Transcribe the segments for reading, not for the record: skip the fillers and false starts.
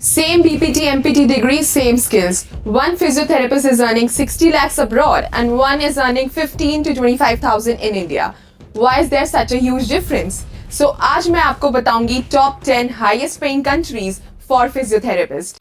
Same PPT, MPT degree, same skills. One physiotherapist is earning 60 lakhs abroad and one is earning 15 to 25,000 in India. Why is there such a huge difference? So आज मैं आपको बताऊंगी top 10 highest paying countries for physiotherapists.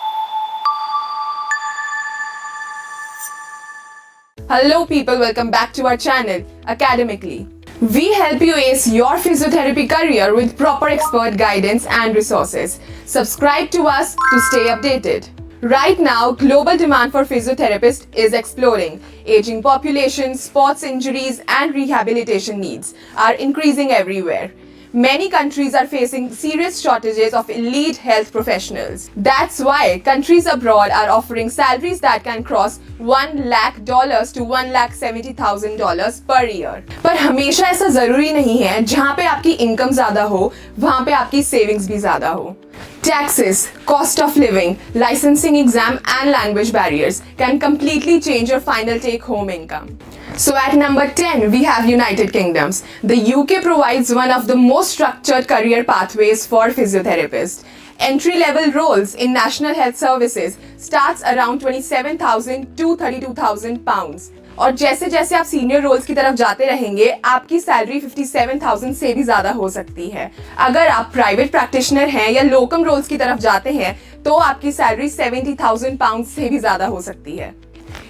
Hello people, welcome back to our channel, Academically. We help you ace your physiotherapy career with proper expert guidance and resources. Subscribe to us to stay updated. Right now, global demand for physiotherapists is exploding. Aging population, sports injuries, and rehabilitation needs are increasing everywhere. Many countries are facing serious shortages of elite health professionals. That's why countries abroad are offering salaries that can cross $1 lakh to $1,70,000 per year. पर हमेशा ऐसा जरूरी नहीं है जहाँ पे आपकी income ज्यादा हो वहाँ पे आपकी सेविंग्स भी ज्यादा हो. Taxes, cost of living, licensing exam and language barriers can completely change your final take-home income. So at number 10, we have United Kingdoms. The UK provides one of the most structured career pathways for physiotherapists. Entry-level roles in National Health Services starts around 27,000 to 32,000 pounds. और जैसे जैसे आप senior roles की तरफ जाते रहेंगे आपकी salary 57,000 से भी ज्यादा हो सकती है. अगर आप प्राइवेट प्रैक्टिशनर हैं या लोकम रोल्स की तरफ जाते हैं तो आपकी सैलरी 70,000 पाउंड से भी ज्यादा हो सकती है.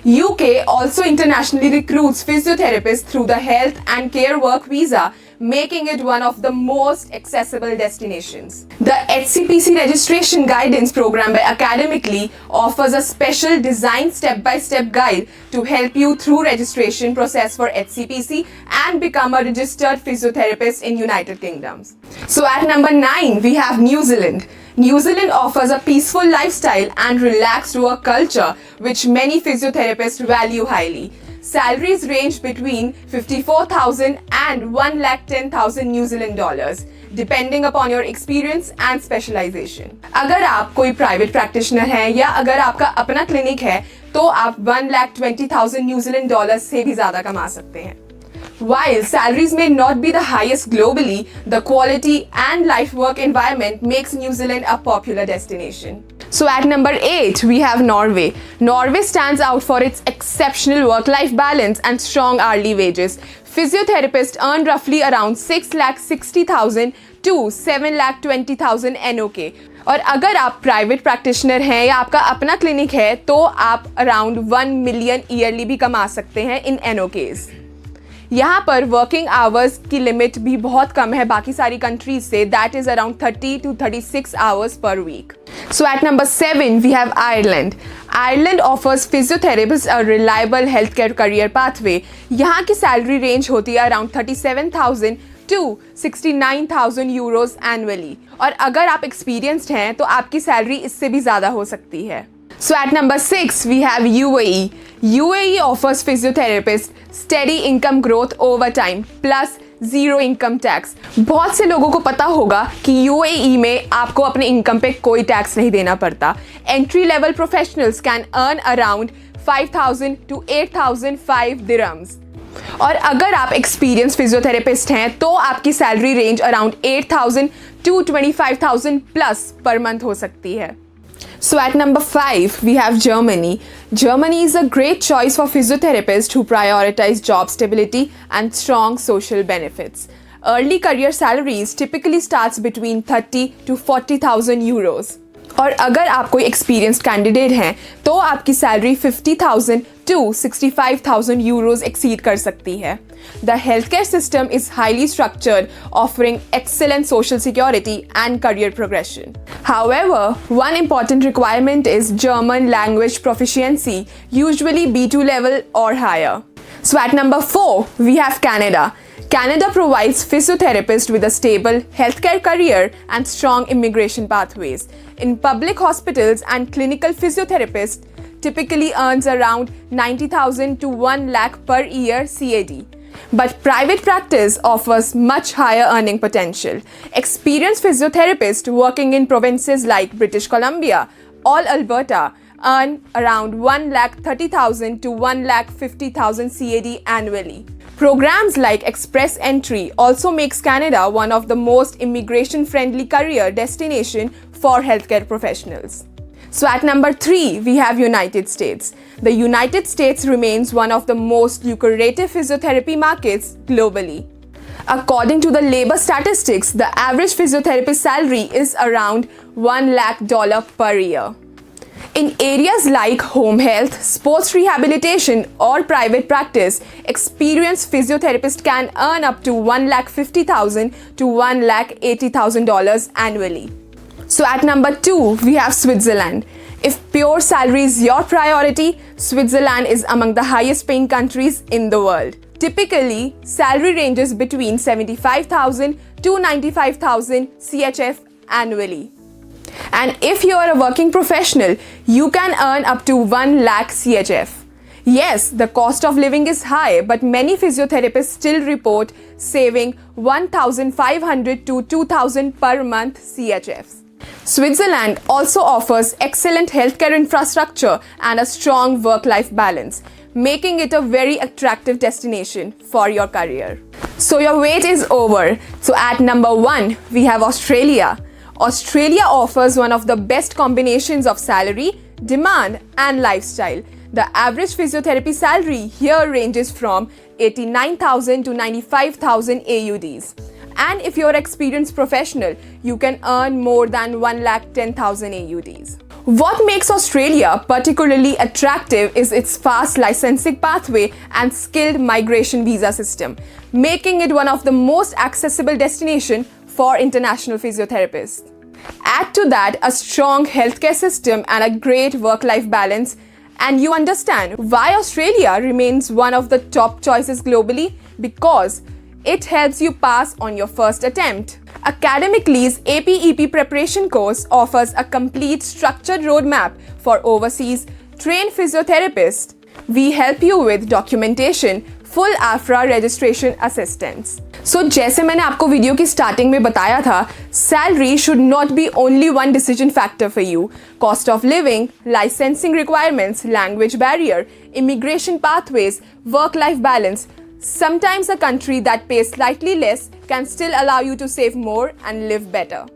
UK also internationally recruits physiotherapists through the Health and Care Work Visa, making it one of the most accessible destinations. The HCPC registration guidance program by Academically offers a special designed step-by-step guide to help you through registration process for HCPC and become a registered physiotherapist in United Kingdom. So at number 9, we have New Zealand. New Zealand offers a peaceful lifestyle and relaxed work culture, which many physiotherapists value highly. Salaries range between 54,000 and 1,10,000 New Zealand dollars, depending upon your experience and specialization. अगर आप कोई private practitioner हैं या अगर आपका अपना clinic है, तो आप 1,20,000 New Zealand dollars से भी ज़्यादा कमा सकते हैं. While salaries may not be the highest globally, the quality and life work environment makes New Zealand a popular destination. So at number 8, we have Norway. Norway stands out for its exceptional work-life balance and strong hourly wages. Physiotherapists earn roughly around 6,60,000 to 7,20,000 NOK. और अगर आप private practitioner हैं या आपका अपना clinic है तो आप अराउंड 1 मिलियन ईयरली भी कमा सकते हैं इन NOKs. यहाँ पर वर्किंग आवर्स की लिमिट भी बहुत कम है बाकी सारी कंट्रीज से, that is around 30 to 36 hours per week. So at number 7, we have Ireland. Ireland offers physiotherapists a reliable healthcare career pathway. यहाँ की सैलरी रेंज होती है अराउंड 37,000 to 69,000 euros annually. और अगर आप एक्सपीरियंस्ड हैं तो आपकी सैलरी इससे भी ज़्यादा हो सकती है. So at number 6, we have UAE. UAE offers physiotherapists steady income growth over time plus zero income tax. बहुत से लोगों को पता होगा कि UAE में आपको अपने इनकम पे कोई टैक्स नहीं देना पड़ता. Entry level professionals can earn around 5,000 to 8,005 dirhams. और अगर आप एक्सपीरियंस फिजियोथेरेपिस्ट हैं तो आपकी salary range around 8,000 to 25,000 plus per month हो सकती है. So at number 5, we have Germany. Germany is a great choice for physiotherapists who prioritize job stability and strong social benefits. Early career salaries typically starts between 30 to 40,000 euros. और अगर आप कोई experienced candidate हैं तो आपकी salary 50,000 to 65,000 euros exceed कर सकती है. The healthcare system is highly structured, offering excellent social security and career progression. However, one important requirement is German language proficiency, usually B2 level or higher. So at number 4, we have Canada. Canada provides physiotherapists with a stable healthcare career and strong immigration pathways. In public hospitals and clinical physiotherapists typically earns around 90,000 to 1 lakh per year CAD. But private practice offers much higher earning potential. Experienced physiotherapists working in provinces like British Columbia or Alberta earn around 1,30,000 to 1,50,000 CAD annually. Programs like Express Entry also makes Canada one of the most immigration-friendly career destination for healthcare professionals. So at number 3, we have United States. The United States remains one of the most lucrative physiotherapy markets globally. According to the labor statistics, the average physiotherapist salary is around $1 lakh per year. In areas like home health, sports rehabilitation, or private practice, experienced physiotherapists can earn up to $1,50,000 to $1,80,000 annually. So at number 2, we have Switzerland. If pure salary is your priority, Switzerland is among the highest paying countries in the world. Typically, salary ranges between 75,000 to 95,000 CHF annually. And if you are a working professional, you can earn up to 1 lakh CHF. Yes, the cost of living is high, but many physiotherapists still report saving 1,500 to 2,000 per month CHFs. Switzerland also offers excellent healthcare infrastructure and a strong work-life balance, making it a very attractive destination for your career. So your wait is over. So at number 1, we have Australia. Australia offers one of the best combinations of salary, demand, and lifestyle. The average physiotherapy salary here ranges from 89,000 to 95,000 AUDs. And if you're an experienced professional, you can earn more than 1,10,000 AUDs. What makes Australia particularly attractive is its fast licensing pathway and skilled migration visa system, making it one of the most accessible destinations for international physiotherapists. Add to that a strong healthcare system and a great work-life balance, and you understand why Australia remains one of the top choices globally, because it helps you pass on your first attempt. Academically's APEP preparation course offers a complete structured roadmap for overseas trained physiotherapists. We help you with documentation, full AFRA registration assistance. So जैसे मैंने आपको video की starting में बताया था, salary should not be only one decision factor for you. Cost of living, licensing requirements, language barrier, immigration pathways, work-life balance. Sometimes a country that pays slightly less can still allow you to save more and live better.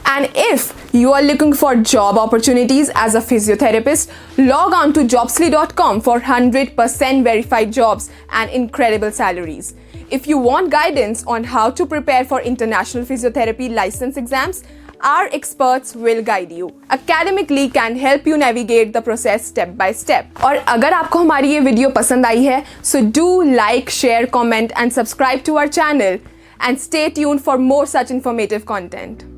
And if you are looking for job opportunities as a physiotherapist, log on to jobsly.com for 100% verified jobs and incredible salaries. If you want guidance on how to prepare for international physiotherapy license exams, our experts will guide you. Academically can help you navigate the process step by step. और अगर आपको हमारी ये video पसंद आई है, so do like, share, comment and subscribe to our channel and stay tuned for more such informative content.